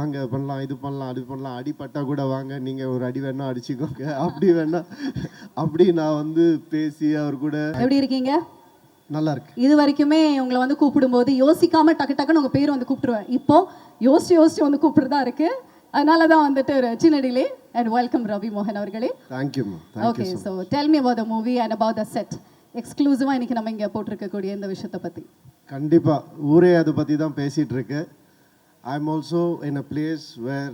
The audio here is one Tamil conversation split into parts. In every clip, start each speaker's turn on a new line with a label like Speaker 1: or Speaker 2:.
Speaker 1: வாங்க பண்ணலாம், இது பண்ணலாம், அது பண்ணலாம், அடிப்பட்டா கூட வாங்க, நீங்கள் ஒரு அடி வேணா அடிச்சுக்கோங்க, அப்படி வேணா அப்படி நான் வந்து பேசி அவர் கூட.
Speaker 2: எப்படி இருக்கீங்க?
Speaker 1: நல்லா இருக்கு.
Speaker 2: இது வரைக்குமே உங்களை வந்து கூப்பிடும்போது யோசிக்காம டக்கு டக்குன்னு உங்கள் பேர் வந்து கூப்பிட்டுருவேன். இப்போ யோசிச்சு வந்து கூப்பிட்டுறதா இருக்கு. அதனால தான் வந்துட்டு ஒரு சின்ன டிலே. அண்ட் வெல்கம் ரவி மோகன் அவர்களே.
Speaker 1: Thank you.
Speaker 2: Okay, so tell me about the movie and about the set. எக்ஸ்க்ளூசிவாக இன்னைக்கு நம்ம இங்கே போட்டிருக்கக்கூடிய இந்த விஷயத்தை பற்றி.
Speaker 1: கண்டிப்பாக ஊரே அதை பற்றி தான் பேசிகிட்டு இருக்கு. I am also in a place where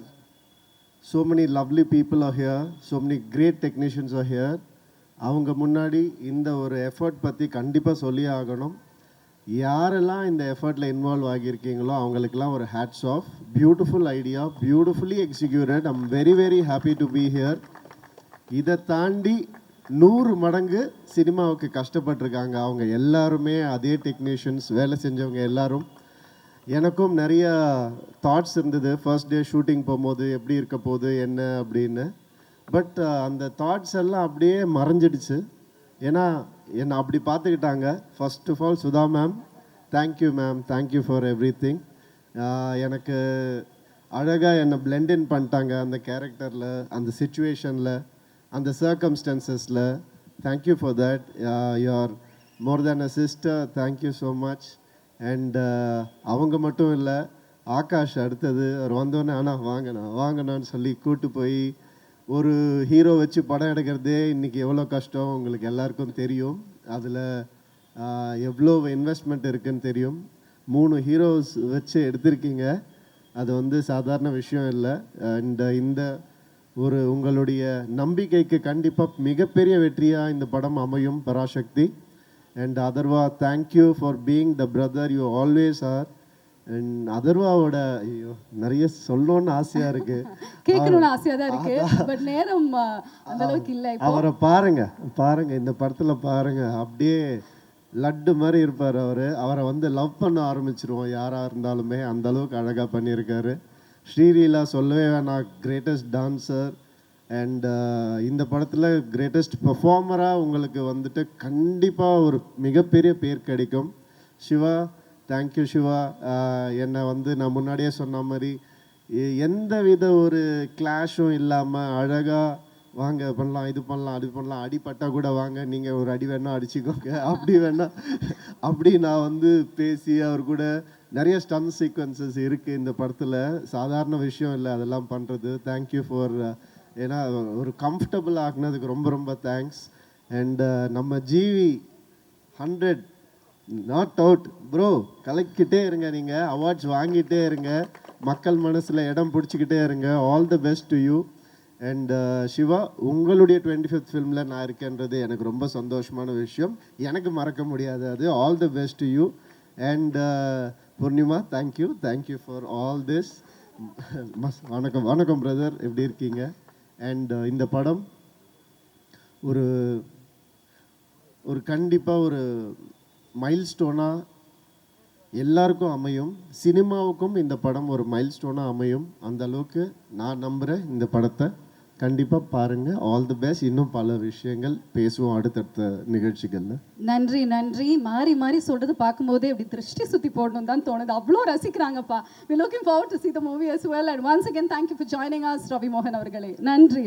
Speaker 1: so many lovely people are here, so many great technicians are here. அவங்க முன்னாடி இந்த ஒரு எஃபர்ட் பற்றி கண்டிப்பாக சொல்லி ஆகணும். யாரெல்லாம் இந்த எஃபர்ட்டில் இன்வால்வ் ஆகியிருக்கீங்களோ அவங்களுக்கெல்லாம் ஒரு hats off. Beautiful idea, beautifully executed. I'm very very happy to be here. இதை தாண்டி 100 மடங்கு சினிமாவுக்கு கஷ்டப்பட்டிருக்காங்க அவங்க எல்லாருமே. அதே டெக்னீஷியன்ஸ் வேலை செஞ்சவங்க எல்லாரும். எனக்கும் நிறைய தாட்ஸ் இருந்தது ஃபர்ஸ்ட் டே ஷூட்டிங் போகும்போது எப்படி இருக்க போகுது என்ன அப்படின்னு. பட் அந்த தாட்ஸ் எல்லாம் அப்படியே மறைஞ்சிடுச்சு. ஏன்னா என்னை அப்படி பார்த்துக்கிட்டாங்க. First of all Sudha ma'am, thank you ma'am, thank you for everything. எனக்கு அழகாக என்னை பிளெண்டின் பண்ணிட்டாங்க அந்த கேரக்டரில், அந்த சுச்சுவேஷனில், அந்த சர்க்கம்ஸ்டன்சஸில். Thank you for that. You are more than a sister. Thank you so much. And அவங்க மட்டும் இல்லை, ஆகாஷ் அடுத்தது அவர் வந்தோடனே ஆனால் வாங்கண்ணான்னு சொல்லி கூப்பிட்டு போய் ஒரு ஹீரோ வச்சு படம் எடுக்கிறதே இன்றைக்கி எவ்வளோ கஷ்டம் உங்களுக்கு எல்லாருக்கும் தெரியும். அதில் எவ்வளோ இன்வெஸ்ட்மெண்ட் இருக்குதுன்னு தெரியும். 3 ஹீரோஸ் வச்சு எடுத்திருக்கீங்க. அது வந்து சாதாரண விஷயம் இல்லை. அண்ட் இந்த ஒரு உங்களுடைய நம்பிக்கைக்கு கண்டிப்பாக மிகப்பெரிய வெற்றியாக இந்த படம் அமையும். Parasakthi. And Atharvaa, thank you for being the brother you always are. And அதர்வாவோட ஐயோ நிறைய சொல்லணும்னு ஆசையாக இருக்குது,
Speaker 2: கேட்கணும்னு ஆசையாக தான் இருக்குது. பட் நேரம் அந்த அளவுக்கு இல்லை.
Speaker 1: அவரை பாருங்க இந்த படத்தில் பாருங்க, அப்படியே லட்டு மாதிரி இருப்பார் அவர். அவரை வந்து லவ் பண்ண ஆரம்பிச்சிருவோம் யாராக இருந்தாலுமே. அந்த அளவுக்கு அழகாக பண்ணியிருக்காரு. ஸ்ரீலீலா சொல்லவே வேணாம், கிரேட்டஸ்ட் டான்சர். அண்ட் இந்த படத்தில் கிரேட்டஸ்ட் பெர்ஃபார்மராக உங்களுக்கு வந்துட்டு கண்டிப்பாக ஒரு மிகப்பெரிய பேர் கிடைக்கும். சிவா, தேங்க்யூ சிவா. என்னை வந்து நான் முன்னாடியே சொன்ன மாதிரி எந்த வித ஒரு கிளாஷும் இல்லாமல் அழகாக வாங்க பண்ணலாம், இது பண்ணலாம், அது பண்ணலாம், அடிப்பட்டா கூட வாங்க, நீங்கள் ஒரு அடி வேணா அடிச்சுக்கோங்க, அப்படி வேணா அப்படி நான் வந்து பேசி அவர் கூட நிறைய ஸ்டன் சீக்வன்சஸ் இருக்குது இந்த படத்தில். சாதாரண விஷயம் இல்லை அதெல்லாம் பண்ணுறது. தேங்க்யூ ஃபார், ஏன்னா ஒரு கம்ஃபர்டபுள் ஆக்குனதுக்கு ரொம்ப ரொம்ப தேங்க்ஸ். அண்ட் நம்ம ஜிவி 100 நாட் அவுட் ப்ரோ. கலக்கிட்டே இருங்க, நீங்கள் அவார்ட்ஸ் வாங்கிட்டே இருங்க, மக்கள் மனசில் இடம் பிடிச்சிக்கிட்டே இருங்க. All the best to you. And Siva, உங்களுடைய 25th ஃபிலிமில் நான் இருக்கேன்றது எனக்கு ரொம்ப சந்தோஷமான விஷயம். எனக்கு மறக்க முடியாது அது. All the best to you. And Poornima, thank you for all this. வணக்கம் பிரதர், எப்படி இருக்கீங்க? அண்ட் இந்த படம் ஒரு கண்டிப்பாக ஒரு மைல்ஸ்டோனாக எல்லாருக்கும் அமையும். சினிமாவுக்கும் இந்த படம் ஒரு மைல்ஸ்டோனாக அமையும். அந்த அளவுக்கு நான் நம்புகிறேன். இந்த படத்தை கண்டிப்பாக பாருங்கள். All the best. இன்னும் பல விஷயங்கள் பேசுவோம் அடுத்தடுத்த நிகழ்ச்சிகளில்.
Speaker 2: நன்றி. மாறி சொல்கிறது பார்க்கும்போதே இப்படி திருஷ்டி சுற்றி போடணும் தான் தோணுது. அவ்வளோ ரசிக்கிறாங்கப்பா. We looking forward to see the movie as well. And once again, thank you for joining us, Ravi மோகன் அவர்களே. நன்றி.